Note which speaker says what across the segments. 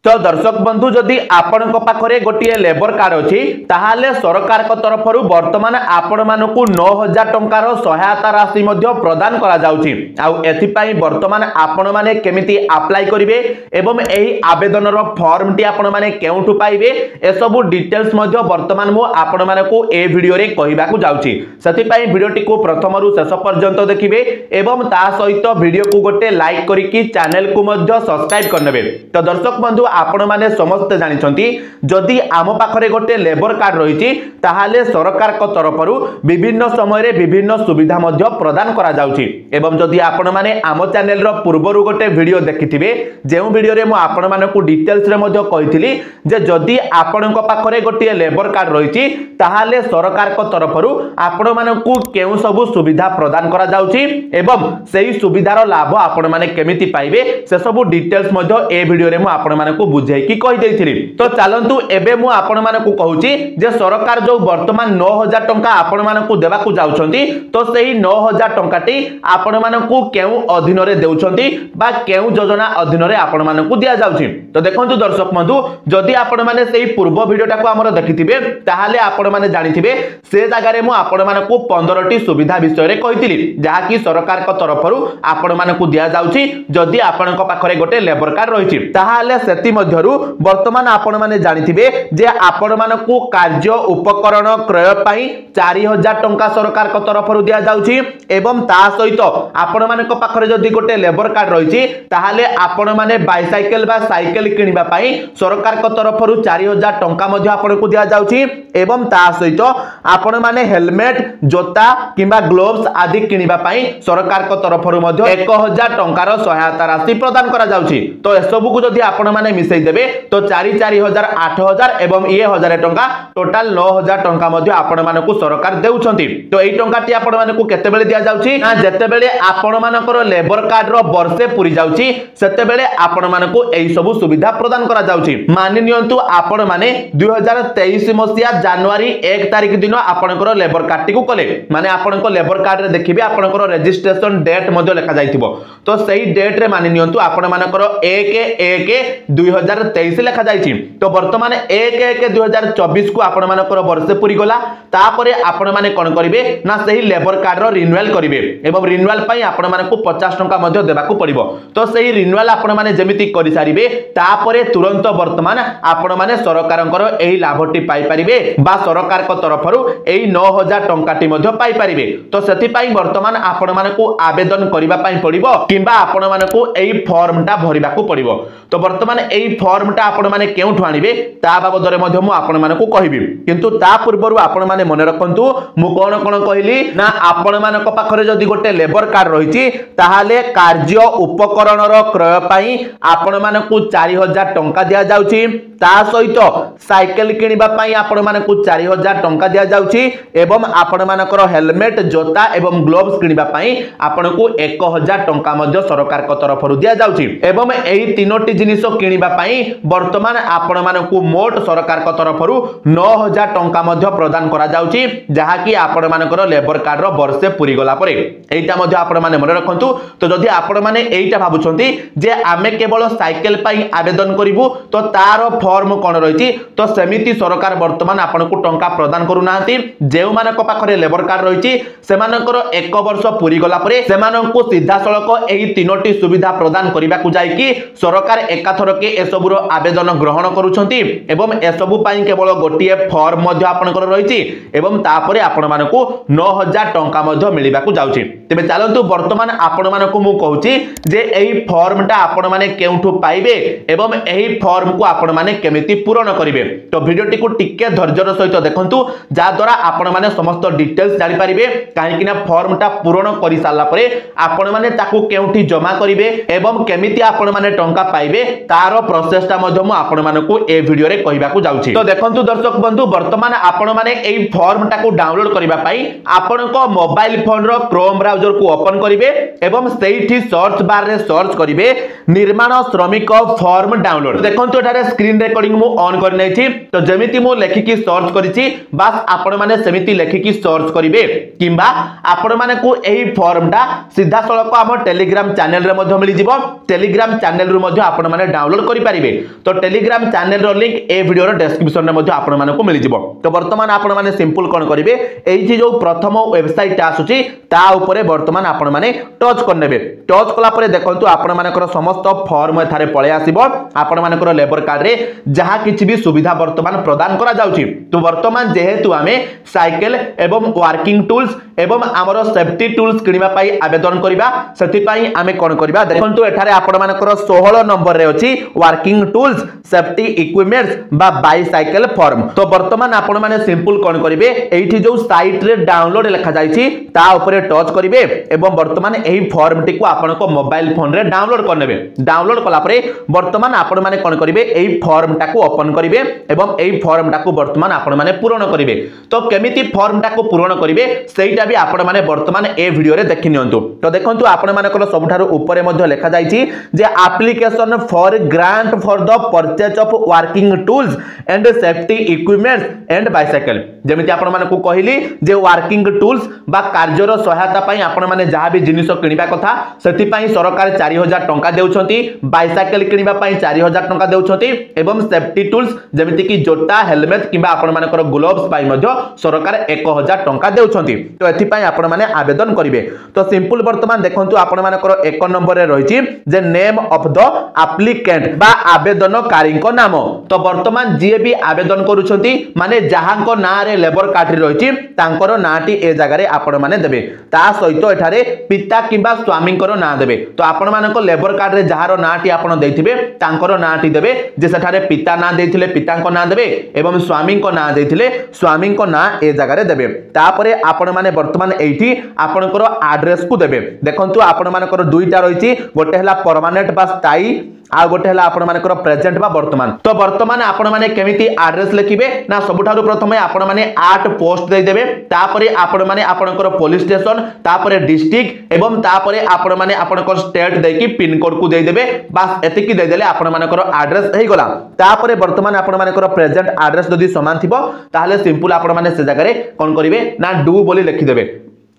Speaker 1: तो दर्शक बंधु जदि आपण पाखरे गोटे लेबर कार्ड अच्छी ताहले सरकार तरफ वर्तमान आपण मानकु 9000 टंकार सहायता राशि प्रदान करा जाउछि। आउ एथिपाई वर्तमान आपण माने केमिति अप्लाई करिवे एवं एही आवेदन रो फॉर्म टी आपण माने केउठु पाइबे ए सब डिटेल्स वर्तमान मु आपण मानकु ए वीडियो रे कहिबा को जाउछि। सेथिपाई वीडियो टी को प्रथम रु शेष पर्यंत देखिबे एवं ता सहित वीडियो को गोटे लाइक करिकि चैनल को सब्सक्राइब करनेबे। तो दर्शक बंधु आपण माने समस्त जानिछंती जदि आम पाखरे गोटे लेबर कार्ड रहिछि ताहाले सरकार को तरफरु विभिन्न समय रे विभिन्न सुविधा प्रदान करा जाउछि। एवं जदि आपण माने आम चैनल रो पूर्वरु गोटे वीडियो देखिथिबे जेउ वीडियो रे मु आपण मानकु डिटेल्स रे कहिथिली जे जदि आपण को पाखरे गोटे लेबर कार्ड रहिछि ताहाले सरकार को तरफरु आपण मानकु केउ सब सुविधा प्रदान करा जाउछि एवं सेही सुविधार लाभ आपण माने केमिति पाइबे से सब डिटेल्स ए वीडियो रे मु आपण मानकु बुझाई की कहि देइथिली। तो चलंतु एबे मु आपण मानकु कहूची जे सरकार जो वर्तमान 9000 टंका आपण मानकु देबा को जाउछंती तो सेही 9000 टंकाटी आपण मानकु केउ अधीन रे देउछंती बा केउ योजना अधीन रे आपण मानकु दिया जाउछि। तो देखंतु दर्शक बंधु जदि आपण माने सेही पूर्व वीडियोटा को हमर देखिथिबे ताहाले आपण माने जानिथिबे से जागा रे मु आपण मानकु 15 टी सुविधा विषय रे कहिथिली जहा कि सरकार को तरफरु आपण मानकु दिया जाउछि जदि आपण को पाखरे गोटे लेबर कार्ड रहिछि ताहाले सेति मध्यरु वर्तमान आपण माने जानिथिबे जे आपण मानकु कार्य उपकरण क्रय पई 4000 टंका सरकार को तरफरु दिया जाउछि एवं ता सहित आपण मानक पाखरे जदि गोटे लेबर कार्ड रहिछि ताहाले आपण माने बाइसाइकल बा साइकल किनिबा पई सरकार को तरफरु 4000 टंका मध्ये आपण को दिया जाउछि एवं ता सहित आपण माने हेलमेट जोता किबा ग्लोव्स आदि किनिबा पई सरकार को तरफरु मध्ये 1000 टंकार सहायता राशि प्रदान करा जाउछि। तो एसबु को जदि आपण माने मिसै देबे तो 4000 8000 एवं ये 1000 टंका टोटल 9000 टंका मध्ये आपण मानकु सरकार देउछंती। तो एई टंकाटी आपण मानकु केते बेले दिया जाउछि ना जते बेले आपण मानकर लेबर कार्ड रो वर्षे पुरी जाउछि सेते बेले आपण मानकु एई सब सुविधा प्रदान करा जाउछि। मानि नियंतु आपण माने 2023 मसिया जनवरी 1 तारिख दिन आपनकर लेबर कार्ड टिकु कले माने आपनको लेबर कार्ड रे देखिबे आपनकर रजिस्ट्रेशन डेट मध्ये लिखा जाइथिबो तो सही डेट रे मानि नियंतु आपण मानकर 1/1/2023 लिखा जाइछि। तो वर्तमान 1/1/2024 को आपण मानकर वर्षे पुरी गला तापरे आपण माने कोन करिवे ना सही लेबर कार्ड रो रिन्यूअल करिवे एवं रिन्यूअल पई आपण मानकु 50 टंका मध्ये देबा को पड़िबो। तो सही रिन्यूअल आपण माने जेमिति करि सारिबे तापरे तुरंत वर्तमान आपण माने सरकारंकर एही लाभटी पाई परिबे बा सरकार को तरफरु एही 9000 टंकाटी मध्ये पाई परिबे। तो सेति पई वर्तमान आपण मानकु आवेदन करिबा पई पड़िबो किबा आपण मानकु एही फॉर्मटा भरिबा को पड़िबो। तो वर्तमान एही फॉर्मटा आपण माने केउठु आनिबे ता बाबद रे मध्ये मु आपण मानकु कहिबी किंतु ता पूर्वरु आपण माने मने रखंतु मु कोन कोन कहिली ना आपण मानक पाखरे जदि गोटे लेबर कार्ड रहिछि ताहाले कार्य उपकरण रो क्रय पई आपण मानकु 4000 टंका दिया जाउछि ता सहित साइकिल किनिबा पई आपण मानकु 4000 टंका दिया जाउछि एवं आपण मानकर हेलमेट जोता एवं ग्लोव्स किनिबा पई आपनको 1000 टंका मध्ये सरकार को तरफरु दिया जाउछि एवं एही तीनोटी जिनिस किनिबा पई वर्तमान आपण मानकु मोट सरकार को तरफरु 9000 टंका मध्ये प्रदान करा जाउछि जहा कि आपण मानकर लेबर कार्ड रो वर्षे पुरी गला परे एटा मध्ये आपण माने मन रखंतु। तो जदि आपण माने एटा भाबुछंती जे आमे केवल साइकिल पई आवेदन करिवु तो तार फॉर्म कोन रहिछि तो सेमिति सरकार वर्तमान आपनको टंका प्रदान करू नांती जेउ मानक पाखरे लेबर कार्ड रहिछि सेमानकर 1 वर्ष पुरी गला परे सेमाननको सीधा सळक एही तीनोटी सुविधा प्रदान करिबा को जाय कि सरकार एकाथर के एसबुर आवेदन ग्रहण करूछंती एवं एसबु पई केवल गोटिए फॉर्म मध्ये आपनकर रहिछि एवं तापरे आपण मानकु 9000 टंका मध्ये मिलिबा को जाउछि। तबे चलंतु वर्तमान आपण मानकु मु कहूछि जे एही फॉर्मटा आपण माने केउठु पाइबे एवं एही फॉर्म को आपण माने केमिति पूर्ण करिवे। तो वीडियोटी को टिके धैर्यर सहित देखंतु जा द्वारा आपण माने समस्त डिटेल्स जानि परिबे काहे किना फॉर्मटा पूर्ण करि साला परे आपण माने ताकू केउठी जमा करिवे एवं केमिति आपण माने टंका पाइबे तारो प्रोसेसटा मध्ये मु आपण मानकु ए वीडियो रे कहिबा को जाउछि। तो देखंतु दर्शक बंधु वर्तमान आपण माने एई फॉर्मटा को डाउनलोड करिबा पई आपनको मोबाइल फोन रो क्रोम ब्राउजर को ओपन करिवे एवं सेठी सर्च बार रे सर्च करिवे निर्माण श्रमिक फॉर्म डाउनलोड। देखंतु एटारे स्क्रीन रेकॉर्डिंग मु ऑन कर नै छी तो जेमिति मु लेखिकी सर्च करिछि बस आपण माने सेमिति लेखिकी सर्च करिवे किंबा आपण माने को एही फॉर्मटा सीधा सळक हम टेलीग्राम चैनल रे मध्ये मिलि जिवो टेलीग्राम चैनल रु मध्ये आपण माने डाउनलोड करि परिबे तो टेलीग्राम चैनल रो लिंक ए वीडियो रो डिस्क्रिप्शन रे मध्ये आपण माने को मिलि जिवो तो वर्तमान आपण माने सिंपल कोन करिवे एही जो प्रथम वेबसाइट आसुची ता ऊपर वर्तमान आपण माने टच करनेबे टच कला परे देखंतु आपण मानकर समस्त फॉर्म एथारे पळे आसीबो आपण मानकर लेबर कार्ड रे जहा किछि भी सुविधा वर्तमान प्रदान करा जाउची तो वर्तमान जेहेतु आमे साइकिल एवं वर्किंग टूल्स एवं हमरो सेफ्टी टूल्स किनिबा पई आवेदन करिबा सेति पई आमे कोन करिबा देखंतु एठारे आपण मानकर 16 नंबर रे अछि वर्किंग टूल्स सेफ्टी इक्विपमेंट्स बा बाइसाइकिल फॉर्म तो वर्तमान आपण माने सिंपल कोन करिवे एठी जो साइट रे डाउनलोड लिखा जायछि ता ऊपर टच करिवे एवं वर्तमान एही फॉर्म टी को आपण को मोबाइल फोन रे डाउनलोड करनेबे डाउनलोड कला परे वर्तमान आपण माने कोन करिवे एही फॉर्म टा को ओपन करिवे एवं एही फॉर्म टा को वर्तमान आपण माने पूर्ण करिवे तो केमिति फॉर्म टा को पूर्ण करिवे सेइटा भी आपण माने वर्तमान ए वीडियो रे देखि नियंतु तो देखंतु आपण मानकर सबठारो ऊपर मध्ये लिखा जायछि जे application for grant for the purchase of working tools and safety equipments and bicycle जेमिति आपण माने को कहिली जे वर्किंग टूल्स बा कार्यर सहायता पई आपण माने जहा भी जिनिस किनिबा कथा सेति पई सरकार 4000 टंका देउछंती बाइसाइकिल किनिबा पई 4000 टंका देउछंती एवं सेफ्टी टूल्स जेमिति कि जोटा हेलमेट किबा आपण मानकर ग्लोव्स पई मध्ये सरकार 1000 टंका देउछंती तो एथि पई आपण माने आवेदन करिवे तो सिंपल वर्तमान देखंतु आपण मानकर 1 नंबर रे रहिछि जे नेम ऑफ द एप्लीकेंट बा आवेदनकारी को नाम तो वर्तमान जे भी आवेदन करूछंती माने जहांको ना रे लेबर कार्ड रे रहिछि तांकर नाटी ए जगह रे आपण माने देबे ता सहित एठारे पिता किबा स्वामी को ना देबे तो आपण मानको लेबर कार्ड रे जहारो नाटी आपण देथिबे तांकर नाटी देबे जे सेठारे पिता ना देथिले पिता को ना देबे एवं स्वामी को ना देथिले स्वामी को ना ए जगह रे देबे तापरे आपण माने वर्तमान एठी आपनकर एड्रेस को देबे देखंतु आपण मानकर दुईटा रहिछि गोटे हला परमानेंट बा स्थायी आ गोटे हला आपण मानकर प्रेजेंट बा वर्तमान तो वर्तमान आपण माने केमिति एड्रेस लिखिबे ना सबठारु प्रथमे आपण माने 8 पोस्ट दे देबे तापरे आपण माने आपनकर पुलिस स्टेशन तापरे डिस्ट्रिक्ट एवं तापरे आपण माने आपनकर स्टेट देकी पिन कोड को दे देबे बस एतिकी दे देले आपण मानकर एड्रेस हेई गला तापरे वर्तमान आपण मानकर प्रेजेंट एड्रेस जदी समान थिबो ताहले सिंपल आपण माने से जगह रे कोन करिवे ना डू बोली लिखि देबे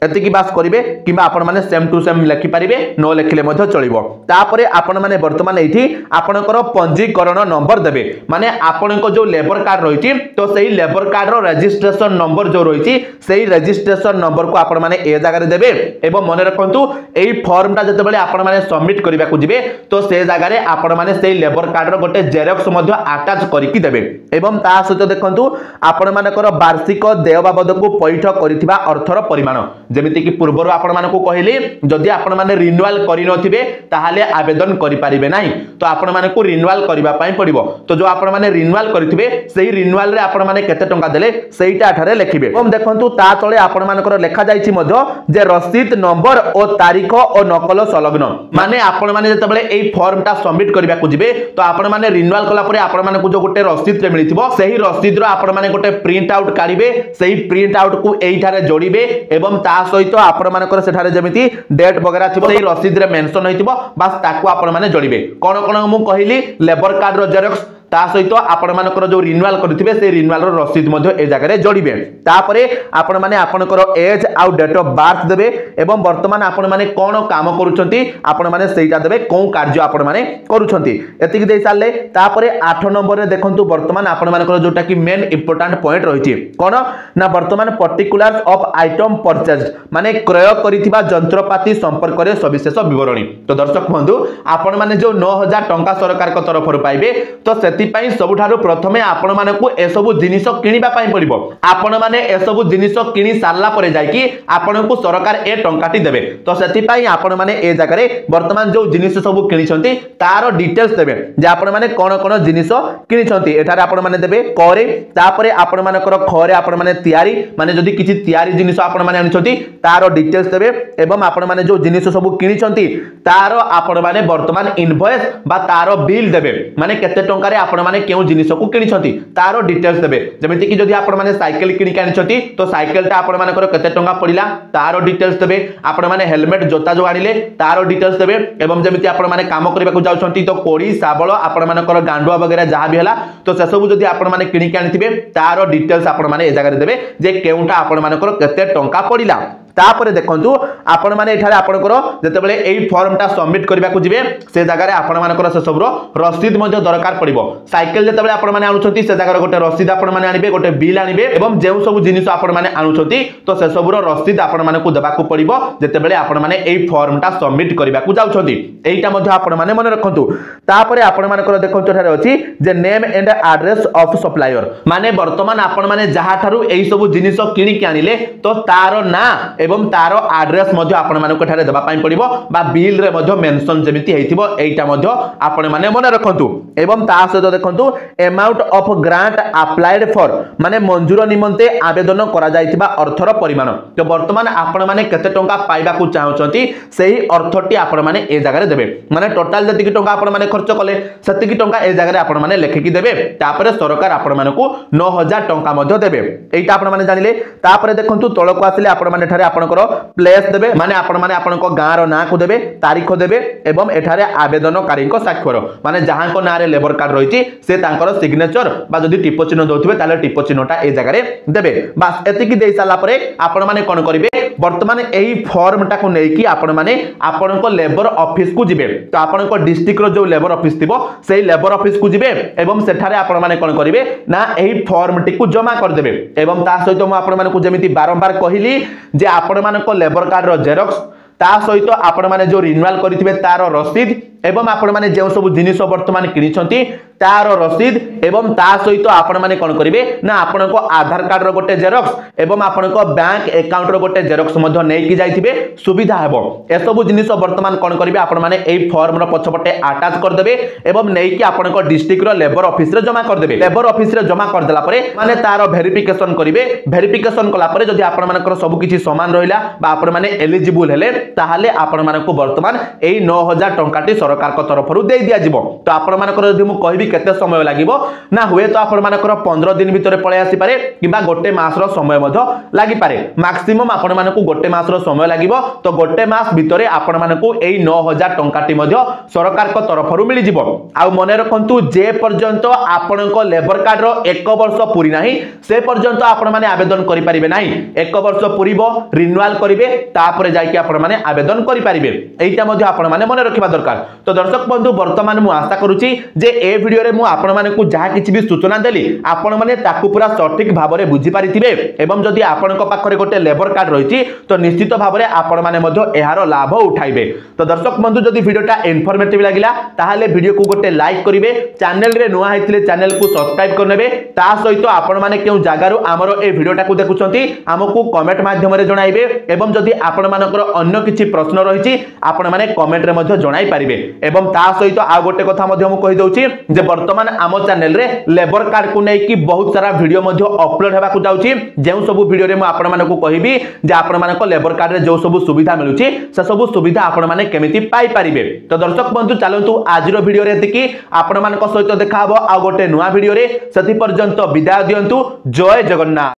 Speaker 1: एतिकी बास करिवे किबा आपण माने सेम टू सेम लिखि परिबे नो लिखिले मध्ये चलिबो तापरे आपण माने वर्तमान एठी आपनकर पंजीकरण नंबर देबे माने आपनको जो लेबर कार्ड रहिछि तो सेही लेबर कार्ड रो रजिस्ट्रेशन नंबर जो रहिछि सेही रजिस्ट्रेशन नंबर को आपण माने ए जगह रे देबे एवं मने रखंतु एही फॉर्मटा जते बेले आपण माने सबमिट करिबा को जिवे तो से जगह रे आपण माने सेही लेबर कार्ड रो गोटे जेरॉक्स मध्ये अटैच करिकि देबे एवं ता सहित देखंतु आपण मानकर वार्षिक देय बाबद को पैठ करिथिबा अर्थर परिमाण जेमिति कि पूर्वर आपण मानको कहिली जदि आपण माने रिन्यूअल करि नथिबे ताहाले आवेदन करि परिबे नाही तो आपण मानको रिन्यूअल करिबा पई पड़िबो तो जो आपण माने रिन्यूअल करिथिबे सेही रिन्यूअल रे आपण माने केते टंका देले सेहीटा ठारे लिखिबे हम देखंतु ता तळे आपण मानकर लेखा जाईछि मध्ये जे रसीद नंबर ओ तारीख ओ नकल संलग्न माने आपण माने जते बेले एई फॉर्मटा सबमिट करिबा को जिवे तो आपण माने रिन्यूअल कला परे आपण मानको जो गोटे रसीद रे मिलिथिबो सेही रसीद रो आपण माने गोटे प्रिंट आउट काढिबे सेही प्रिंट आउट को एई ठारे जोड़िबे एवं ता सहित आपण मानकर सेठारे जेमिति डेट वगैरह थिबो सेही रसीद रे मेंशन होइतिबो बस ताकू आपण माने जोड़िबे कोन कोन मु कहिली लेबर कार्ड रो जेरॉक्स ता सहित आपण मानकर जो रिन्यूअल करथिबे से रिन्यूअल रो रसीद मध्ये ए जगह रे जोड़िबे तापरे आपण माने आपनकर एज आउ डेट ऑफ बर्थ देबे एवं वर्तमान आपण माने कोन काम करूछंती आपण माने सेइटा देबे को कार्य आपण माने करूछंती एतिक देई साले तापरे 8 नंबर रे देखंतु वर्तमान आपण मानकर जोटा कि मेन इंपोर्टेंट पॉइंट रहिछि कोन ना वर्तमान पर्टिकुलर्स ऑफ आइटम परचेज्ड माने क्रय करिथिबा यंत्रपाती संपर्क रे सविशेष विवरणी तो दर्शक बंधु आपण माने जो 9000 टंका सरकार को तरफ रु पाइबे तो सेतिपाई सबुठारु प्रथमे आपण मानकु एसबु जिनिस किनिबा पई पड़िबो आपण माने एसबु जिनिस किनि सारला परे जाय कि आपनकु सरकार ए टंकाटी देबे तो सेतिपाई आपण माने ए जगह रे वर्तमान जो जिनिस सब किनिछंती तारो डिटेल्स देबे जे आपण माने कोन कोन जिनिस किनिछंती एठारे आपण माने देबे करे तापरे आपण मानकर खरे आपण माने तयारी माने जदी किछि तयारी जिनिस आपण माने आनिछंती तारो डिटेल्स देबे एवं आपण माने जो जिनिस सब किनिछंती तारो आपण माने वर्तमान इनवॉइस बा तारो बिल देबे माने केते टंका रे आपण माने केउ जिनिस को किनिछंती तारो डिटेल्स देबे जेमिति कि जदि आपण माने साइकिल किनि कानिछंती तो साइकिल ता आपण मानकर केते टंका पडिला तारो डिटेल्स देबे आपण माने हेलमेट जोता जो आनिले तारो डिटेल्स देबे एवं जेमिति आपण माने काम करबा को जाउछंती तो कोड़ी साबळ आपण मानकर गांडुआ वगैरह जहां भी हला तो से सब जदि आपण माने किनि कानिथिबे तारो डिटेल्स आपण माने ए जगह रे देबे जे केउटा आपण मानकर केते टंका पडिला तापर देखंतु आपण माने एठारे आपनकर जतेबेले एई फॉर्मटा सबमिट करबा को जिवे से जगह रे आपण मानकर से सबरो रसीद मध्ये दरकार पड़िबो साइकिल जतेबेले आपण माने आनुछंती से जगह रे गोटे रसीद आपण माने आनिबे गोटे बिल आनिबे एवं जेउ सब जिनिस आपण माने आनुछंती तो से सबरो रसीद आपण माने को देबा को पड़िबो जतेबेले आपण माने एई फॉर्मटा सबमिट करबा को जाउछंती एईटा मध्ये आपण माने मन रखंतु तापर आपण मानकर देखंतु एठारे अछि जे name and address of supplier माने वर्तमान आपण माने जहा थारु एई सब जिनिस किनि के आनिले तो तारो ना एवं तारो एड्रेस मध्ये आपण मानको ठारे देबा पई पड़िबो बा बिल रे मध्ये मेंशन जेमिति हेतिबो एटा मध्ये आपण माने मन रखंतु एवं ता सहित देखंतु amount of grant applied for माने मंजूर निमंते आवेदन करा जायतिबा अर्थर परिमाण तो वर्तमान आपण माने केते टंका पाइबा को चाहउचंती सेही अर्थटी आपण माने ए जगह रे देबे माने टोटल जति टंका आपण माने खर्च कले सति टंका ए जगह रे आपण माने लेखिकी देबे तापर सरकार आपण मानको 9000 टंका मध्ये देबे एटा आपण माने जानिले तापर देखंतु तळको आसिले आपण माने ठारे आपण प्लेस देबे माने आपण माने आपण को गां रो ना को देबे तारीख देबे एवं एठारे आवेदनकारी को स्वाक्षर माने जहां को ना रे लेबर कार्ड रहिछि से तांकर सिग्नेचर बा जदी टिप्पो चिन्ह दोथिबे ताले टिप्पो चिन्हटा ए जगह रे देबे बस एतिकी देई साला परे आपण माने कोन करिवे वर्तमान एही फॉर्मटा को नेकी आपण माने आपण को लेबर ऑफिस को जिबे तो आपण को डिस्ट्रिक्ट रो जो लेबर ऑफिस थिबो सेही लेबर ऑफिस को जिबे एवं सेठारे आपण माने कोन करिवे ना एही फॉर्मटी को जमा कर देबे एवं ता सहित म आपण माने को जेमिति बारंबार कहिली जे आपण माने को लेबर कार्ड रो जेरॉक्स ता सहित आपण माने जो रिन्यूअल करिथिबे तारो रसीद एवं आपण माने जे सब जिनिस वर्तमान किनिछंती तारो रसीद एवं ता सहित आपण माने कोन करिवे ना आपण को आधार कार्ड रो गोटे जेरॉक्स एवं आपण को बैंक अकाउंट रो गोटे जेरॉक्स मध्ये नै कि जाइथिबे सुविधा हेबो ए सब जिनिस वर्तमान कोन करिवे आपण माने एई फॉर्म रो पछपटे अटैच कर देबे एवं नै कि आपण को डिस्ट्रिक्ट रो लेबर ऑफिस रे जमा कर देबे लेबर ऑफिस रे जमा कर देला परे माने तारो वेरिफिकेशन करिवे वेरिफिकेशन कला परे जदि आपण मानकर सब किछि समान रहिला बा आपण माने एलिजिबल हेले ताहाले आपण मानको वर्तमान एई 9000 टंकाटी सरकार को तरफ रु दे दिया जिवो तो आपण मानकर जदि मु कहबी केते समय लागिवो ना हुए तो आपण मानकर 15 दिन भीतर पळे आसी पारे किबा गोटे मास रो समय मधो लागि पारे मैक्सिमम आपण मानको गोटे मास रो समय लागिवो तो गोटे मास भीतर आपण मानको एई 9000 टंकाटी मधो सरकार को तरफ रु मिलि जिवो आ मने रखंतु जे पर्यंत आपण को लेबर कार्ड रो 1 वर्ष पूरी नाही से पर्यंत आपण माने आवेदन करि परिबे नाही 1 वर्ष पूरीबो रिन्यूअल करिवे तापर जाय कि आपण माने आवेदन करि परिबे एटा मधो आपण माने मने रखिबा दरकार तो दर्शक बंधु वर्तमान मु आशा करूची जे ए वीडियो रे मु आपण माने को जहा किछि भी सूचना देली आपण माने ताकू पूरा सटीक भाबरे बुझी पारिथिबे एवं जदि आपण को पाखरे गोटे लेबर कार्ड रहिछि तो निश्चित भाबरे आपण माने मधो एहारो लाभ उठाइबे तो दर्शक बंधु जदि वीडियोटा इन्फॉर्मेटिव लागिला ताहाले वीडियो को गोटे लाइक करिवे चैनल रे नुआ हेतिले चैनल को सब्सक्राइब करनेबे ता सहित आपण माने केउ जागारो हमरो ए वीडियोटा को देखुछंती हमकु कमेंट माध्यम रे जणाइबे एवं जदि आपण मानकर अन्य किछि प्रश्न रहिछि आपण माने कमेंट रे मधो जणाइ पारिबे एवं ता सहित आ गोटे कथा मध्य मु कहि दउची जे वर्तमान आम चैनल रे लेबर कार्ड को नै कि बहुत सारा वीडियो मध्य अपलोड हेबा को जाउची जेउ सब वीडियो रे मु आपण माने को कहिबी जे आपण माने को लेबर कार्ड रे जो सब सुविधा मिलुची से सब सुविधा आपण माने केमिति पाई परिबे तो दर्शक बंधु चलंतु आज रो वीडियो रे देखि आपण माने को सहित देखा हबो आ गोटे नुवा वीडियो रे सति पर्यंत विदाय दियंतु जय जगन्नाथ।